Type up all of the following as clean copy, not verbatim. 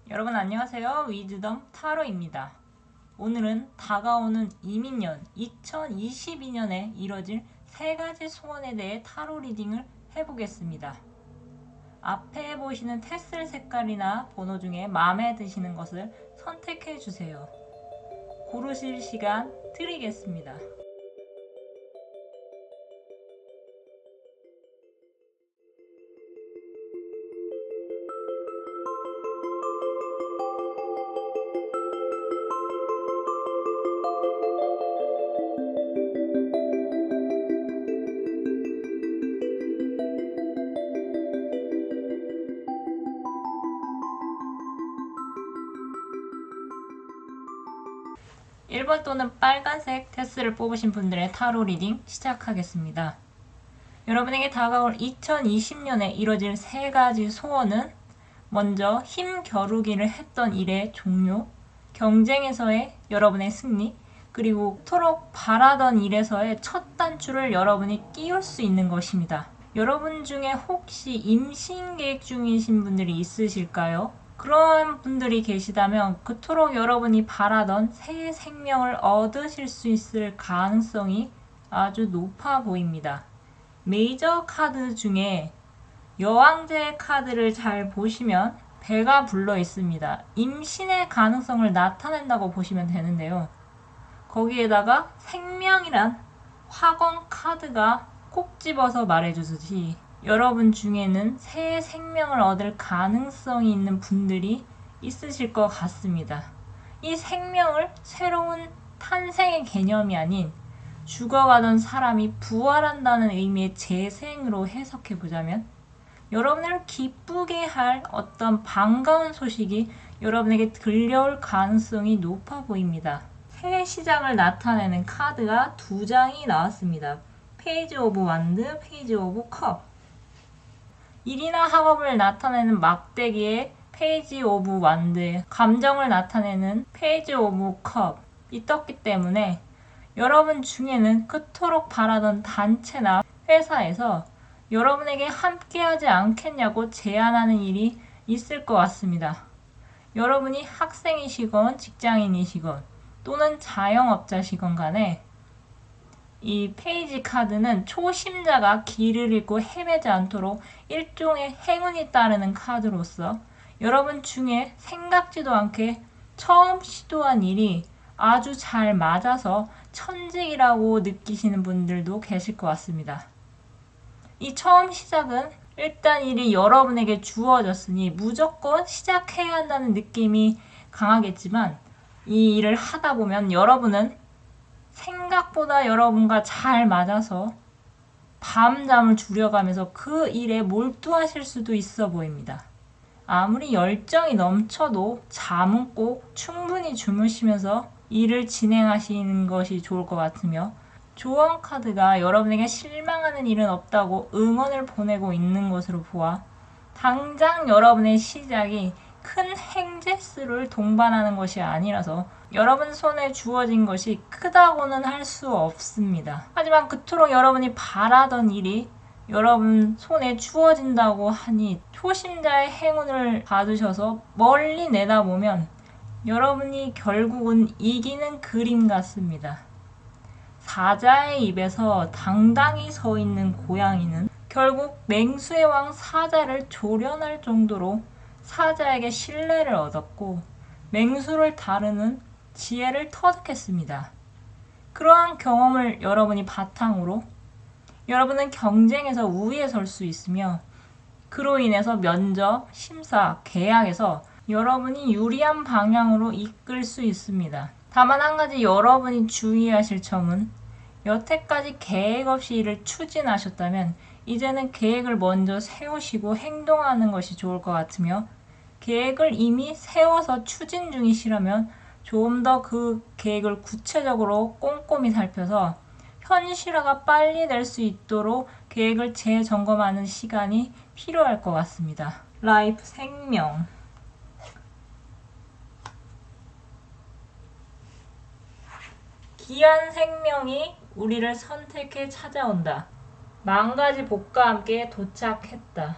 여러분 안녕하세요. 위즈덤 타로입니다. 오늘은 다가오는 이민년 2022년에 이뤄질 세 가지 소원에 대해 타로 리딩을 해보겠습니다. 앞에 보시는 테슬 색깔이나 번호 중에 마음에 드시는 것을 선택해 주세요. 고르실 시간 드리겠습니다. 1번 또는 빨간색 테슬을 뽑으신 분들의 타로 리딩 시작하겠습니다. 여러분에게 다가올 2020년에 이뤄질 세 가지 소원은 먼저 힘겨루기를 했던 일의 종료, 경쟁에서의 여러분의 승리, 그리고 그토록 바라던 일에서의 첫 단추를 여러분이 끼울 수 있는 것입니다. 여러분 중에 혹시 임신 계획 중이신 분들이 있으실까요? 그런 분들이 계시다면 그토록 여러분이 바라던 새 생명을 얻으실 수 있을 가능성이 아주 높아 보입니다. 메이저 카드 중에 여왕제 카드를 잘 보시면 배가 불러 있습니다. 임신의 가능성을 나타낸다고 보시면 되는데요. 거기에다가 생명이란 화건 카드가 콕 집어서 말해주듯이 여러분 중에는 새 생명을 얻을 가능성이 있는 분들이 있으실 것 같습니다. 이 생명을 새로운 탄생의 개념이 아닌 죽어가던 사람이 부활한다는 의미의 재생으로 해석해보자면 여러분을 기쁘게 할 어떤 반가운 소식이 여러분에게 들려올 가능성이 높아 보입니다. 새 시작을 나타내는 카드가 두 장이 나왔습니다. 페이지 오브 완드, 페이지 오브 컵. 일이나 학업을 나타내는 막대기에 페이지 오브 완드, 감정을 나타내는 페이지 오브 컵이 떴기 때문에 여러분 중에는 그토록 바라던 단체나 회사에서 여러분에게 함께하지 않겠냐고 제안하는 일이 있을 것 같습니다. 여러분이 학생이시건 직장인이시건 또는 자영업자시건 간에 이 페이지 카드는 초심자가 길을 잃고 헤매지 않도록 일종의 행운이 따르는 카드로서 여러분 중에 생각지도 않게 처음 시도한 일이 아주 잘 맞아서 천직이라고 느끼시는 분들도 계실 것 같습니다. 이 처음 시작은 일단 일이 여러분에게 주어졌으니 무조건 시작해야 한다는 느낌이 강하겠지만 이 일을 하다 보면 여러분은 생각보다 여러분과 잘 맞아서 밤잠을 줄여가면서 그 일에 몰두하실 수도 있어 보입니다. 아무리 열정이 넘쳐도 잠은 꼭 충분히 주무시면서 일을 진행하시는 것이 좋을 것 같으며 조언 카드가 여러분에게 실망하는 일은 없다고 응원을 보내고 있는 것으로 보아 당장 여러분의 시작이 큰 행재수를 동반하는 것이 아니라서 여러분 손에 주어진 것이 크다고는 할 수 없습니다. 하지만 그토록 여러분이 바라던 일이 여러분 손에 주어진다고 하니 초심자의 행운을 받으셔서 멀리 내다보면 여러분이 결국은 이기는 그림 같습니다. 사자의 입에서 당당히 서 있는 고양이는 결국 맹수의 왕 사자를 조련할 정도로 사자에게 신뢰를 얻었고 맹수를 다루는 지혜를 터득했습니다. 그러한 경험을 여러분이 바탕으로 여러분은 경쟁에서 우위에 설 수 있으며 그로 인해서 면접, 심사, 계약에서 여러분이 유리한 방향으로 이끌 수 있습니다. 다만 한 가지 여러분이 주의하실 점은 여태까지 계획 없이 일을 추진하셨다면 이제는 계획을 먼저 세우시고 행동하는 것이 좋을 것 같으며 계획을 이미 세워서 추진 중이시라면 조금 더 그 계획을 구체적으로 꼼꼼히 살펴서 현실화가 빨리 될 수 있도록 계획을 재점검하는 시간이 필요할 것 같습니다. 라이프 생명. 귀한 생명이 우리를 선택해 찾아온다. 만가지 복과 함께 도착했다.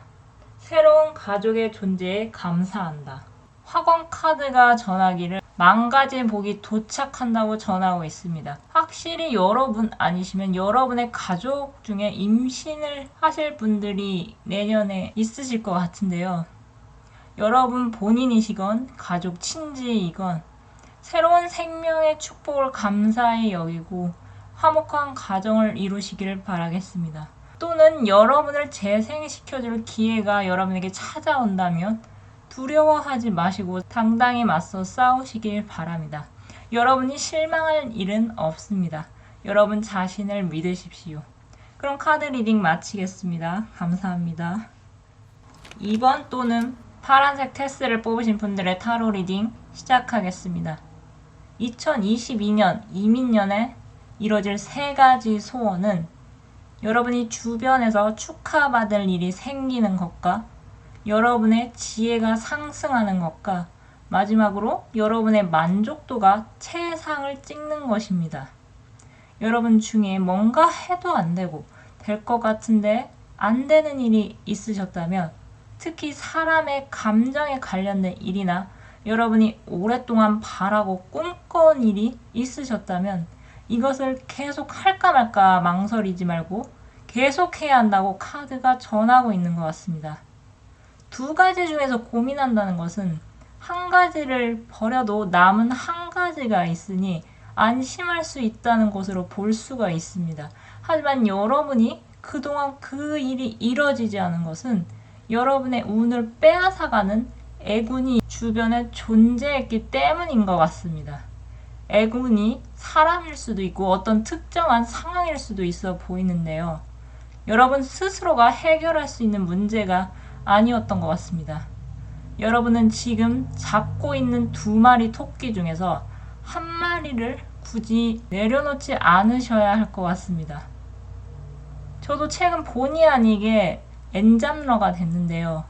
새로운 가족의 존재에 감사한다. 학원 카드가 전하기를 망가진 복이 도착한다고 전하고 있습니다. 확실히 여러분 아니시면 여러분의 가족 중에 임신을 하실 분들이 내년에 있으실 것 같은데요. 여러분 본인이시건 가족 친지이건 새로운 생명의 축복을 감사히 여기고 화목한 가정을 이루시기를 바라겠습니다. 또는 여러분을 재생시켜줄 기회가 여러분에게 찾아온다면 두려워하지 마시고 당당히 맞서 싸우시길 바랍니다. 여러분이 실망할 일은 없습니다. 여러분 자신을 믿으십시오. 그럼 카드 리딩 마치겠습니다. 감사합니다. 2번 또는 파란색 테스를 뽑으신 분들의 타로 리딩 시작하겠습니다. 2022년 이민년에 이뤄질 3가지 소원은 여러분이 주변에서 축하받을 일이 생기는 것과 여러분의 지혜가 상승하는 것과 마지막으로 여러분의 만족도가 최상을 찍는 것입니다. 여러분 중에 뭔가 해도 안 되고 될 것 같은데 안 되는 일이 있으셨다면 특히 사람의 감정에 관련된 일이나 여러분이 오랫동안 바라고 꿈꿔온 일이 있으셨다면 이것을 계속 할까 말까 망설이지 말고 계속해야 한다고 카드가 전하고 있는 것 같습니다. 2가지 중에서 고민한다는 것은 한 가지를 버려도 남은 한 가지가 있으니 안심할 수 있다는 것으로 볼 수가 있습니다. 하지만 여러분이 그동안 그 일이 이뤄지지 않은 것은 여러분의 운을 빼앗아가는 애군이 주변에 존재했기 때문인 것 같습니다. 애군이 사람일 수도 있고 어떤 특정한 상황일 수도 있어 보이는데요. 여러분 스스로가 해결할 수 있는 문제가 아니었던 것 같습니다. 여러분은 지금 잡고 있는 2마리 토끼 중에서 한 마리를 굳이 내려놓지 않으셔야 할 것 같습니다. 저도 최근 본의 아니게 엔잡러가 됐는데요.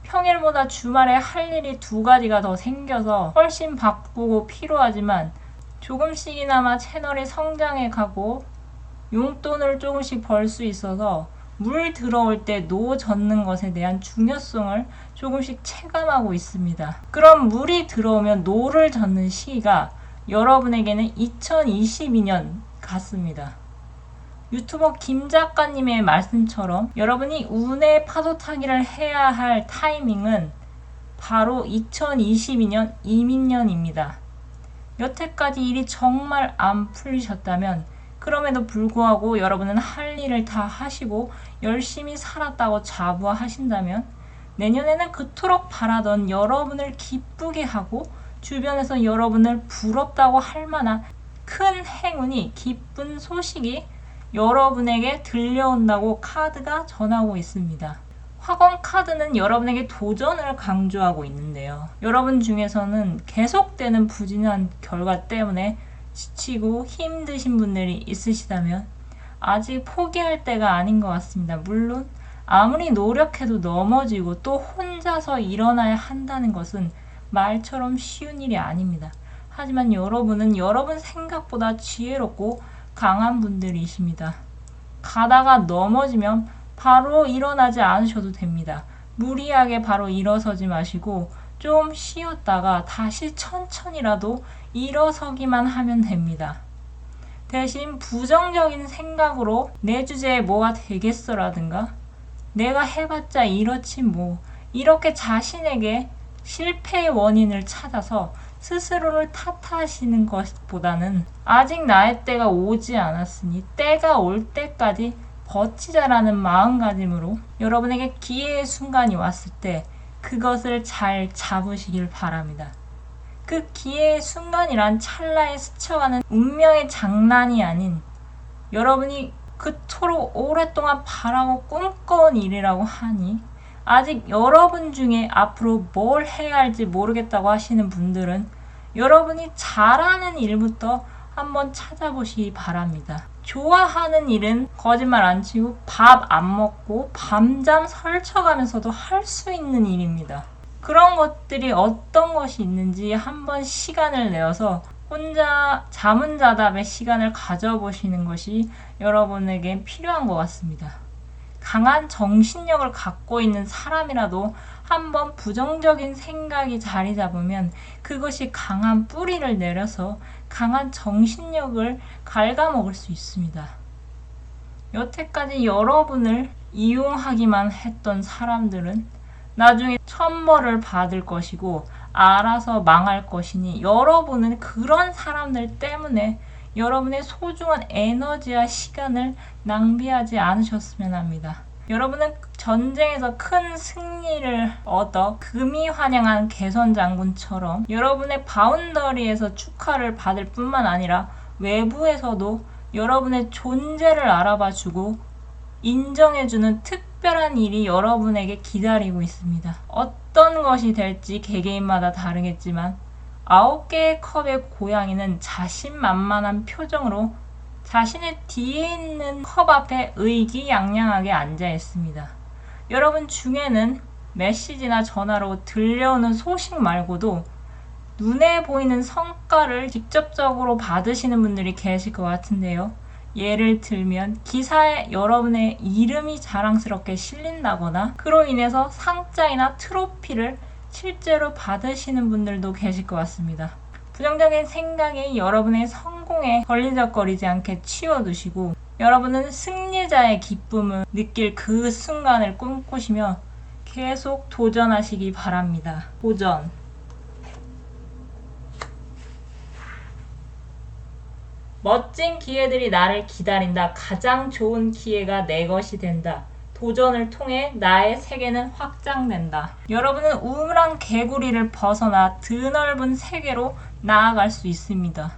평일보다 주말에 할 일이 2가지가 더 생겨서 훨씬 바쁘고 피로하지만 조금씩이나마 채널이 성장해 가고 용돈을 조금씩 벌 수 있어서 물 들어올 때 노 젓는 것에 대한 중요성을 조금씩 체감하고 있습니다. 그럼 물이 들어오면 노를 젓는 시기가 여러분에게는 2022년 같습니다. 유튜버 김 작가님의 말씀처럼 여러분이 운의 파도 타기를 해야 할 타이밍은 바로 2022년 이민년입니다. 여태까지 일이 정말 안 풀리셨다면 그럼에도 불구하고 여러분은 할 일을 다 하시고 열심히 살았다고 자부하신다면 내년에는 그토록 바라던 여러분을 기쁘게 하고 주변에서 여러분을 부럽다고 할 만한 큰 행운이 기쁜 소식이 여러분에게 들려온다고 카드가 전하고 있습니다. 학원 카드는 여러분에게 도전을 강조하고 있는데요. 여러분 중에서는 계속되는 부진한 결과 때문에 지치고 힘드신 분들이 있으시다면 아직 포기할 때가 아닌 것 같습니다. 물론 아무리 노력해도 넘어지고 또 혼자서 일어나야 한다는 것은 말처럼 쉬운 일이 아닙니다. 하지만 여러분은 여러분 생각보다 지혜롭고 강한 분들이십니다. 가다가 넘어지면 바로 일어나지 않으셔도 됩니다. 무리하게 바로 일어서지 마시고 좀 쉬었다가 다시 천천히라도 일어서기만 하면 됩니다. 대신 부정적인 생각으로 내 주제에 뭐가 되겠어라든가 내가 해봤자 이렇지 뭐 이렇게 자신에게 실패의 원인을 찾아서 스스로를 탓하시는 것보다는 아직 나의 때가 오지 않았으니 때가 올 때까지 버티자라는 마음가짐으로 여러분에게 기회의 순간이 왔을 때 그것을 잘 잡으시길 바랍니다. 그 기회의 순간이란 찰나에 스쳐가는 운명의 장난이 아닌 여러분이 그토록 오랫동안 바라고 꿈꿔온 일이라고 하니 아직 여러분 중에 앞으로 뭘 해야 할지 모르겠다고 하시는 분들은 여러분이 잘하는 일부터 한번 찾아보시기 바랍니다. 좋아하는 일은 거짓말 안 치고 밥 안 먹고 밤잠 설쳐가면서도 할 수 있는 일입니다. 그런 것들이 어떤 것이 있는지 한번 시간을 내어서 혼자 자문자답의 시간을 가져보시는 것이 여러분에게 필요한 것 같습니다. 강한 정신력을 갖고 있는 사람이라도 한번 부정적인 생각이 자리 잡으면 그것이 강한 뿌리를 내려서 강한 정신력을 갉아먹을 수 있습니다. 여태까지 여러분을 이용하기만 했던 사람들은 나중에 천벌을 받을 것이고 알아서 망할 것이니 여러분은 그런 사람들 때문에 여러분의 소중한 에너지와 시간을 낭비하지 않으셨으면 합니다. 여러분은 전쟁에서 큰 승리를 얻어 금이 환영한 개선 장군처럼 여러분의 바운더리에서 축하를 받을 뿐만 아니라 외부에서도 여러분의 존재를 알아봐주고 인정해주는 특별한 일이 여러분에게 기다리고 있습니다. 어떤 것이 될지 개개인마다 다르겠지만 9개의 컵의 고양이는 자신만만한 표정으로 자신의 뒤에 있는 컵 앞에 의기양양하게 앉아 있습니다. 여러분 중에는 메시지나 전화로 들려오는 소식 말고도 눈에 보이는 성과를 직접적으로 받으시는 분들이 계실 것 같은데요. 예를 들면 기사에 여러분의 이름이 자랑스럽게 실린다거나 그로 인해서 상장이나 트로피를 실제로 받으시는 분들도 계실 것 같습니다. 부정적인 생각이 여러분의 성공에 걸리적거리지 않게 치워두시고 여러분은 승리자의 기쁨을 느낄 그 순간을 꿈꾸시며 계속 도전하시기 바랍니다. 도전. 멋진 기회들이 나를 기다린다. 가장 좋은 기회가 내 것이 된다. 도전을 통해 나의 세계는 확장된다. 여러분은 우물한 개구리를 벗어나 드넓은 세계로 나아갈 수 있습니다.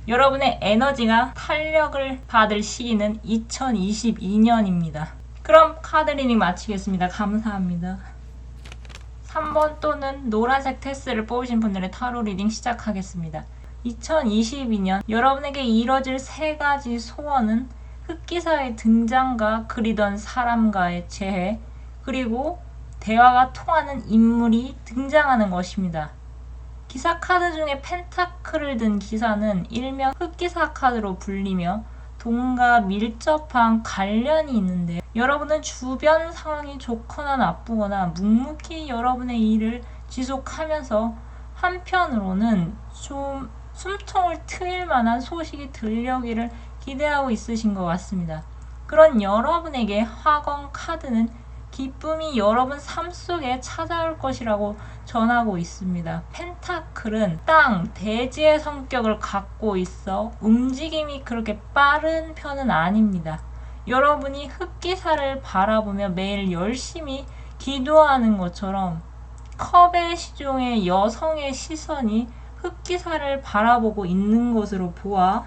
여러분의 에너지가 탄력을 받을 시기는 2022년입니다. 그럼 카드 리딩 마치겠습니다. 감사합니다. 3번 또는 노란색 테스를 뽑으신 분들의 타로 리딩 시작하겠습니다. 2022년 여러분에게 이뤄질 3가지 소원은 흑기사의 등장과 그리던 사람과의 재회, 그리고 대화가 통하는 인물이 등장하는 것입니다. 기사 카드 중에 펜타클을 든 기사는 일명 흑기사 카드로 불리며 돈과 밀접한 관련이 있는데 여러분은 주변 상황이 좋거나 나쁘거나 묵묵히 여러분의 일을 지속하면서 한편으로는 좀 숨통을 트일 만한 소식이 들려오기를 기대하고 있으신 것 같습니다. 그런 여러분에게 화건 카드는 기쁨이 여러분 삶 속에 찾아올 것이라고 전하고 있습니다. 펜타클은 땅, 대지의 성격을 갖고 있어 움직임이 그렇게 빠른 편은 아닙니다. 여러분이 흑기사를 바라보며 매일 열심히 기도하는 것처럼 컵의 시종의 여성의 시선이 흑기사를 바라보고 있는 것으로 보아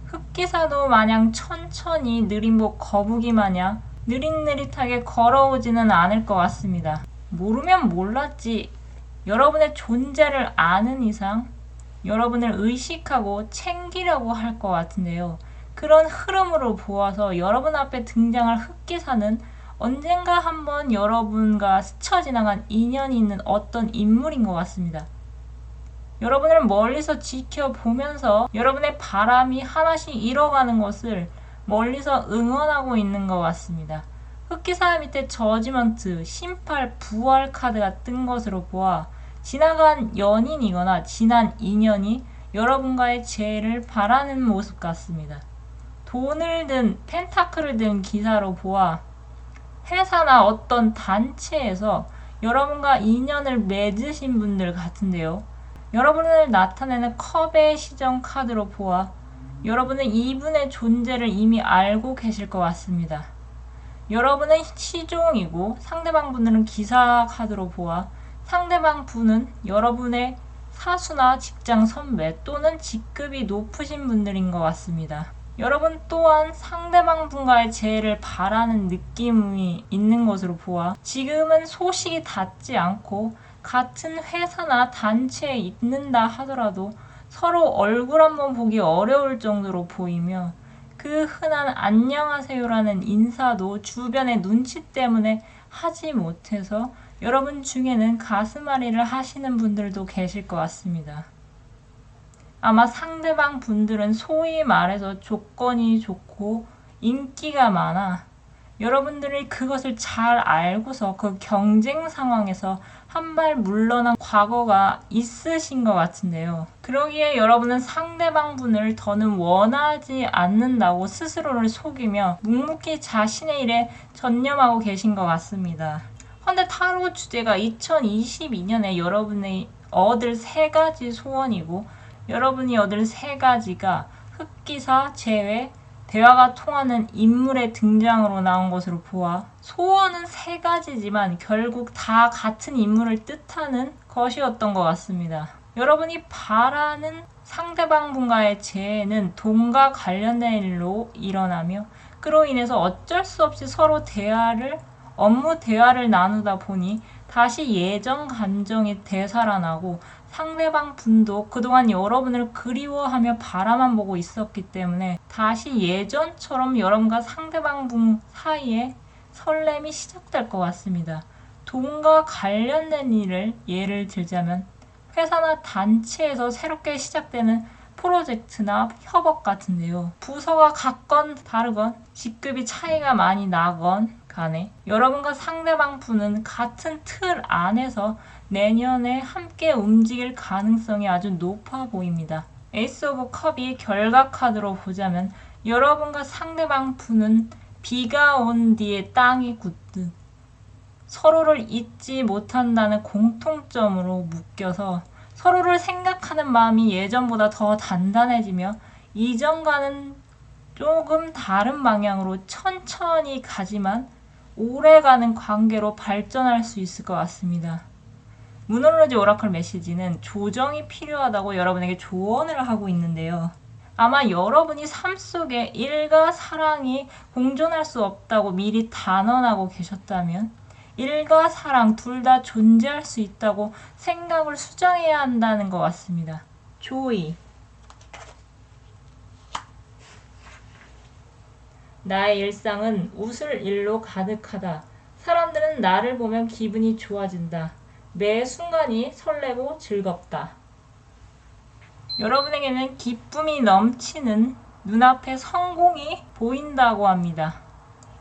흑기사도 마냥 천천히 느림목 거북이 마냥 느릿느릿하게 걸어오지는 않을 것 같습니다. 모르면 몰랐지. 여러분의 존재를 아는 이상 여러분을 의식하고 챙기려고 할 것 같은데요. 그런 흐름으로 보아서 여러분 앞에 등장할 흑기사는 언젠가 한번 여러분과 스쳐 지나간 인연이 있는 어떤 인물인 것 같습니다. 여러분을 멀리서 지켜보면서 여러분의 바람이 하나씩 잃어가는 것을 멀리서 응원하고 있는 것 같습니다. 흑기사 밑에 저지먼트, 심팔, 부활 카드가 뜬 것으로 보아 지나간 연인이거나 지난 인연이 여러분과의 재회를 바라는 모습 같습니다. 돈을 든 펜타클을 든 기사로 보아 회사나 어떤 단체에서 여러분과 인연을 맺으신 분들 같은데요. 여러분을 나타내는 컵의 시정 카드로 보아 여러분은 이분의 존재를 이미 알고 계실 것 같습니다. 여러분은 시종이고 상대방 분들은 기사 카드로 보아 상대방 분은 여러분의 사수나 직장 선배 또는 직급이 높으신 분들인 것 같습니다. 여러분 또한 상대방 분과의 재회를 바라는 느낌이 있는 것으로 보아 지금은 소식이 닿지 않고 같은 회사나 단체에 있는다 하더라도 서로 얼굴 한번 보기 어려울 정도로 보이며 그 흔한 안녕하세요라는 인사도 주변의 눈치 때문에 하지 못해서 여러분 중에는 가슴앓이를 하시는 분들도 계실 것 같습니다. 아마 상대방 분들은 소위 말해서 조건이 좋고 인기가 많아 여러분들이 그것을 잘 알고서 그 경쟁 상황에서 한 발 물러난 과거가 있으신 것 같은데요. 그러기에 여러분은 상대방 분을 더는 원하지 않는다고 스스로를 속이며 묵묵히 자신의 일에 전념하고 계신 것 같습니다. 그런데 타로 주제가 2022년에 여러분이 얻을 세 가지 소원이고 여러분이 얻을 세 가지가 흑기사, 재회, 대화가 통하는 인물의 등장으로 나온 것으로 보아 소원은 세 가지지만 결국 다 같은 인물을 뜻하는 것이었던 것 같습니다. 여러분이 바라는 상대방 분과의 재해는 돈과 관련된 일로 일어나며 그로 인해서 어쩔 수 없이 서로 업무 대화를 나누다 보니 다시 예전 감정이 되살아나고 상대방 분도 그동안 여러분을 그리워하며 바라만 보고 있었기 때문에 다시 예전처럼 여러분과 상대방 분 사이에 설렘이 시작될 것 같습니다. 돈과 관련된 일을 예를 들자면 회사나 단체에서 새롭게 시작되는 프로젝트나 협업 같은데요. 부서가 같건 다르건 직급이 차이가 많이 나건 간에 여러분과 상대방 분은 같은 틀 안에서 내년에 함께 움직일 가능성이 아주 높아 보입니다. 에이스 오브 컵이 결과 카드로 보자면 여러분과 상대방 분은 비가 온 뒤에 땅이 굳듯 서로를 잊지 못한다는 공통점으로 묶여서 서로를 생각하는 마음이 예전보다 더 단단해지며 이전과는 조금 다른 방향으로 천천히 가지만 오래가는 관계로 발전할 수 있을 것 같습니다. 문홀로지 오라클 메시지는 조정이 필요하다고 여러분에게 조언을 하고 있는데요. 아마 여러분이 삶 속에 일과 사랑이 공존할 수 없다고 미리 단언하고 계셨다면 일과 사랑 둘 다 존재할 수 있다고 생각을 수정해야 한다는 것 같습니다. 조이. 나의 일상은 웃을 일로 가득하다. 사람들은 나를 보면 기분이 좋아진다. 매 순간이 설레고 즐겁다. 여러분에게는 기쁨이 넘치는 눈앞에 성공이 보인다고 합니다.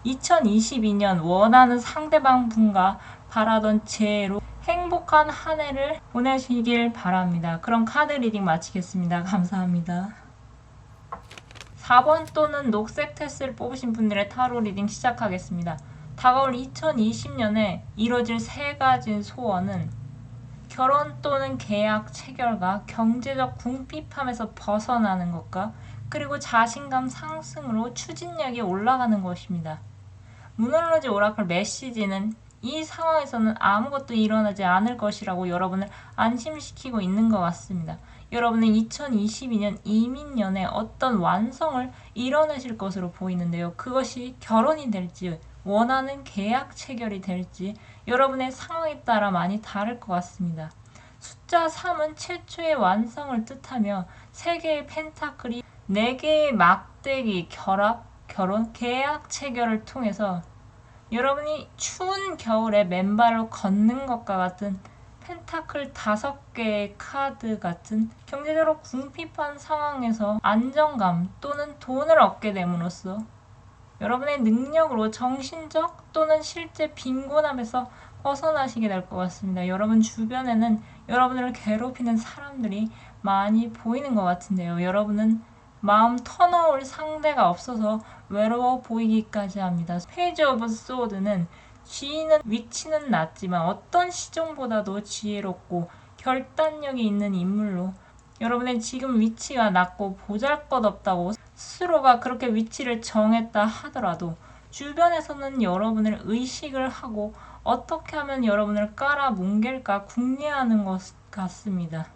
2022년 원하는 상대방 분과 바라던 재해로 행복한 한 해를 보내시길 바랍니다. 그럼 카드 리딩 마치겠습니다. 감사합니다. 4번 또는 녹색 테스를 뽑으신 분들의 타로 리딩 시작하겠습니다. 다가올 2020년에 이뤄질 세 가지 소원은 결혼 또는 계약 체결과 경제적 궁핍함에서 벗어나는 것과 그리고 자신감 상승으로 추진력이 올라가는 것입니다. 문홀로지 오라클 메시지는 이 상황에서는 아무것도 일어나지 않을 것이라고 여러분을 안심시키고 있는 것 같습니다. 여러분은 2022년 이민년에 어떤 완성을 이뤄내실 것으로 보이는데요. 그것이 결혼이 될지 원하는 계약 체결이 될지 여러분의 상황에 따라 많이 다를 것 같습니다. 숫자 3은 최초의 완성을 뜻하며 3개의 펜타클이 4개의 막대기, 결합, 결혼, 계약 체결을 통해서 여러분이 추운 겨울에 맨발로 걷는 것과 같은 펜타클 5개의 카드 같은 경제적으로 궁핍한 상황에서 안정감 또는 돈을 얻게 됨으로써 여러분의 능력으로 정신적 또는 실제 빈곤함에서 벗어나시게 될 것 같습니다. 여러분 주변에는 여러분을 괴롭히는 사람들이 많이 보이는 것 같은데요. 여러분은 마음 터놓을 상대가 없어서 외로워 보이기까지 합니다. 페이지 오브 소드는 지인은 위치는 낮지만 어떤 시종보다도 지혜롭고 결단력이 있는 인물로 여러분의 지금 위치가 낮고 보잘것없다고 스스로가 그렇게 위치를 정했다 하더라도 주변에서는 여러분을 의식을 하고 어떻게 하면 여러분을 깔아뭉갤까 궁리하는 것 같습니다.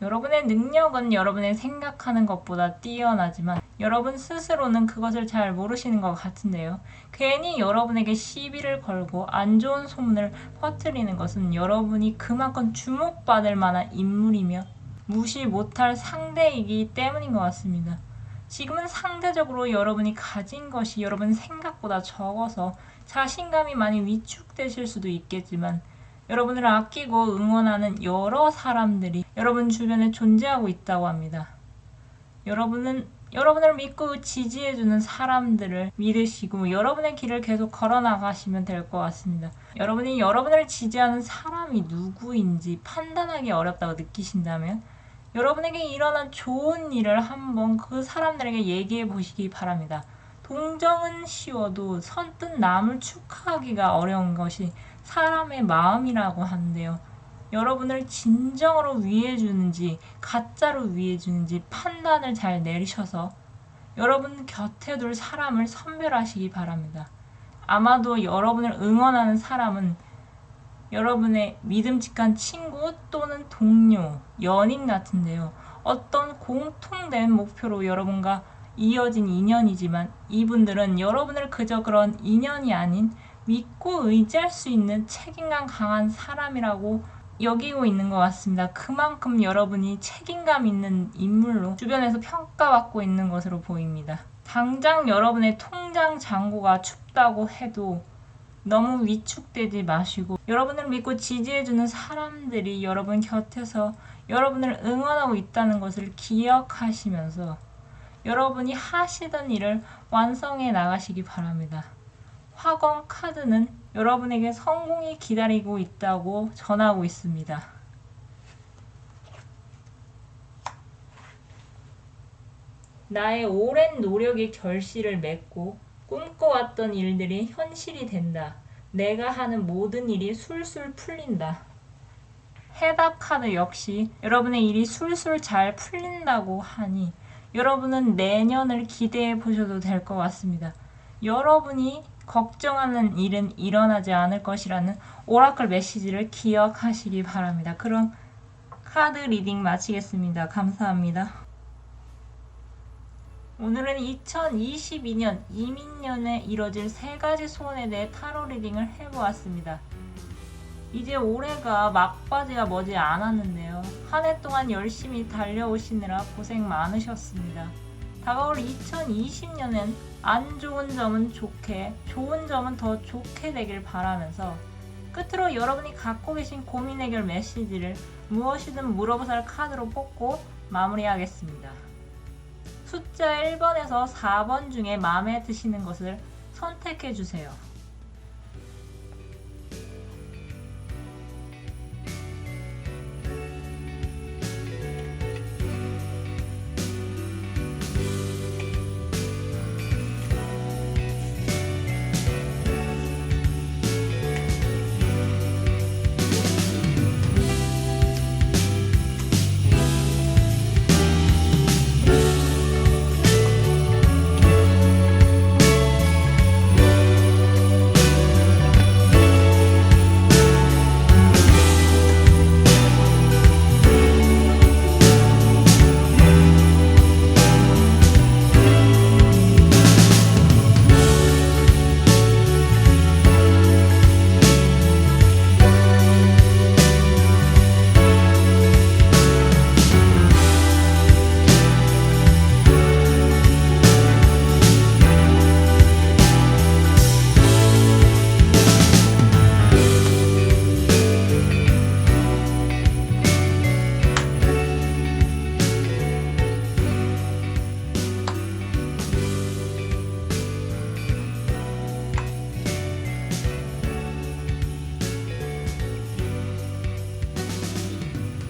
여러분의 능력은 여러분의 생각하는 것보다 뛰어나지만 여러분 스스로는 그것을 잘 모르시는 것 같은데요. 괜히 여러분에게 시비를 걸고 안 좋은 소문을 퍼뜨리는 것은 여러분이 그만큼 주목받을 만한 인물이며 무시 못할 상대이기 때문인 것 같습니다. 지금은 상대적으로 여러분이 가진 것이 여러분 생각보다 적어서 자신감이 많이 위축되실 수도 있겠지만 여러분을 아끼고 응원하는 여러 사람들이 여러분 주변에 존재하고 있다고 합니다. 여러분을 믿고 지지해주는 사람들을 믿으시고 여러분의 길을 계속 걸어나가시면 될 것 같습니다. 여러분이 여러분을 지지하는 사람이 누구인지 판단하기 어렵다고 느끼신다면 여러분에게 일어난 좋은 일을 한번 그 사람들에게 얘기해 보시기 바랍니다. 동정은 쉬워도 선뜻 남을 축하하기가 어려운 것이 사람의 마음이라고 하는데요. 여러분을 진정으로 위해주는지 가짜로 위해주는지 판단을 잘 내리셔서 여러분 곁에 둘 사람을 선별하시기 바랍니다. 아마도 여러분을 응원하는 사람은 여러분의 믿음직한 친구 또는 동료, 연인 같은데요. 어떤 공통된 목표로 여러분과 이어진 인연이지만 이분들은 여러분을 그저 그런 인연이 아닌 믿고 의지할 수 있는 책임감 강한 사람이라고 여기고 있는 것 같습니다. 그만큼 여러분이 책임감 있는 인물로 주변에서 평가받고 있는 것으로 보입니다. 당장 여러분의 통장 잔고가 춥다고 해도 너무 위축되지 마시고 여러분을 믿고 지지해주는 사람들이 여러분 곁에서 여러분을 응원하고 있다는 것을 기억하시면서 여러분이 하시던 일을 완성해 나가시기 바랍니다. 화건 카드는 여러분에게 성공이 기다리고 있다고 전하고 있습니다. 나의 오랜 노력의 결실을 맺고 꿈꿔왔던 일들이 현실이 된다. 내가 하는 모든 일이 술술 풀린다. 해답 카드 역시 여러분의 일이 술술 잘 풀린다고 하니 여러분은 내년을 기대해 보셔도 될 것 같습니다. 여러분이 걱정하는 일은 일어나지 않을 것이라는 오라클 메시지를 기억하시기 바랍니다. 그럼 카드 리딩 마치겠습니다. 감사합니다. 오늘은 2022년 이민년에 이뤄질 3가지 소원에 대해 타로 리딩을 해보았습니다. 이제 올해가 막바지가 머지 않았는데요. 한 해 동안 열심히 달려오시느라 고생 많으셨습니다. 다가올 2020년엔 안 좋은 점은 좋게, 좋은 점은 더 좋게 되길 바라면서 끝으로 여러분이 갖고 계신 고민 해결 메시지를 무엇이든 물어보살 카드로 뽑고 마무리하겠습니다. 숫자 1번에서 4번 중에 마음에 드시는 것을 선택해 주세요.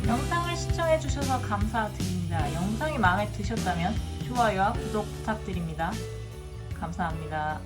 영상을 시청해주셔서 감사드립니다. 영상이 마음에 드셨다면 좋아요와 구독 부탁드립니다. 감사합니다.